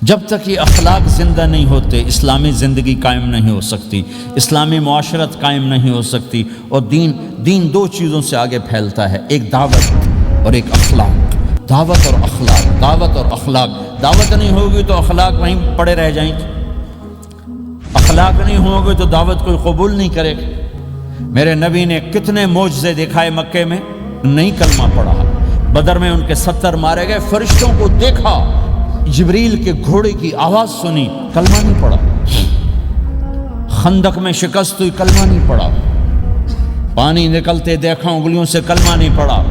جب تک یہ اخلاق زندہ نہیں ہوتے اسلامی زندگی قائم نہیں ہو سکتی، اسلامی معاشرت قائم نہیں ہو سکتی، اور دین دو چیزوں سے آگے پھیلتا ہے، ایک دعوت اور ایک اخلاق۔ دعوت اور اخلاق، دعوت اور اخلاق۔ دعوت نہیں ہوگی تو اخلاق وہیں پڑے رہ جائیں گے، اخلاق نہیں ہوگی تو دعوت کوئی قبول نہیں کرے گا۔ میرے نبی نے کتنے معجزے دکھائے مکے میں، نہیں کلمہ پڑھا۔ بدر میں ان کے 70 مارے گئے، فرشتوں کو دیکھا، جبریل کے گھوڑے کی آواز سنی، کلمہ نہیں پڑھا۔ خندق میں شکست ہوئی، کلمہ نہیں پڑھا۔ پانی نکلتے دیکھا انگلیوں سے، کلمہ نہیں پڑھا۔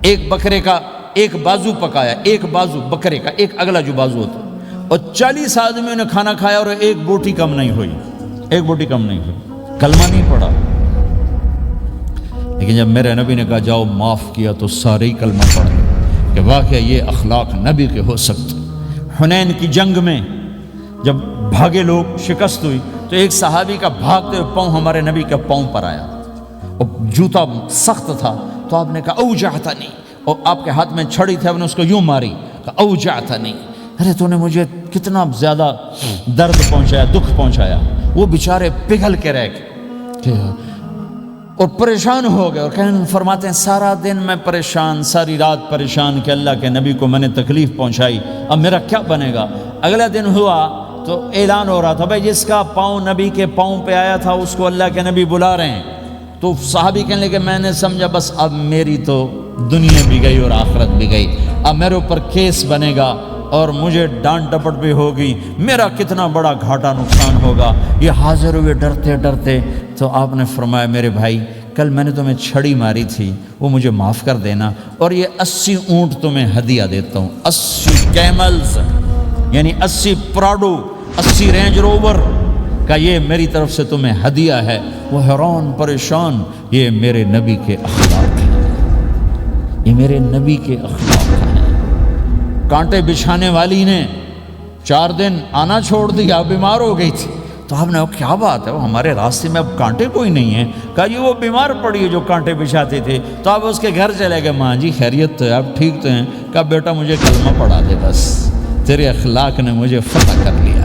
ایک بکرے کا ایک بازو پکایا، ایک بازو بکرے کا، ایک اگلا جو بازو ہوتا، اور 40 آدمیوں نے کھانا کھایا اور ایک بوٹی کم نہیں ہوئی، ایک بوٹی کم نہیں ہوئی، کلمہ نہیں پڑھا۔ لیکن جب میرے نبی نے کہا جاؤ معاف کیا تو سارے ہی کلمہ پڑھ گئے کہ واقعہ یہ اخلاق نبی کے ہو سکتے۔ حنین کی جنگ میں جب بھاگے لوگ، شکست ہوئی، تو ایک صحابی کا بھاگتے ہوئے پاؤں ہمارے نبی کے پاؤں پر آیا، اور جوتا سخت تھا، تو آپ نے کہا اوجعتنی، اور آپ کے ہاتھ میں چھڑی تھی، آپ نے اس کو یوں ماری، کہا اوجعتنی، ارے تو نے مجھے کتنا زیادہ درد پہنچایا، دکھ پہنچایا۔ وہ بیچارے پگھل کے رہ گئے اور پریشان ہو گئے، اور فرماتے ہیں سارا دن میں پریشان، ساری رات پریشان کہ اللہ کے نبی کو میں نے تکلیف پہنچائی، اب میرا کیا بنے گا۔ اگلا دن ہوا تو اعلان ہو رہا تھا بھائی جس کا پاؤں نبی کے پاؤں پہ آیا تھا اس کو اللہ کے نبی بلا رہے ہیں۔ تو صحابی کہنے لگے میں نے سمجھا بس اب میری تو دنیا بھی گئی اور آخرت بھی گئی، اب میرے اوپر کیس بنے گا اور مجھے ڈانٹ ڈپٹ بھی ہوگی، میرا کتنا بڑا گھاٹا نقصان ہوگا۔ یہ حاضر ہوئے ڈرتے ڈرتے، تو آپ نے فرمایا میرے بھائی کل میں نے تمہیں چھڑی ماری تھی، وہ مجھے معاف کر دینا، اور یہ 80 اونٹ تمہیں ہدیہ دیتا ہوں، 80 کیملز یعنی 80 پراڈو، 80 رینج روور کا یہ میری طرف سے تمہیں ہدیہ ہے۔ وہ حیران پریشان، یہ میرے نبی کے اخلاق ہیں، یہ میرے نبی کے اخلاق ہیں۔ کانٹے بچھانے والی نے 4 دن آنا چھوڑ دیا، بیمار ہو گئی تھی، تو آپ نے کیا بات ہے، وہ ہمارے راستے میں اب کانٹے کوئی نہیں ہیں، کہا یہ وہ بیمار پڑی ہے جو کانٹے بچھاتے تھے۔ تو آپ اس کے گھر چلے گئے، ماں جی خیریت تو ہے، آپ ٹھیک تو ہیں؟ کہا بیٹا مجھے کلمہ پڑھا دے، بس تیرے اخلاق نے مجھے فتح کر لیا۔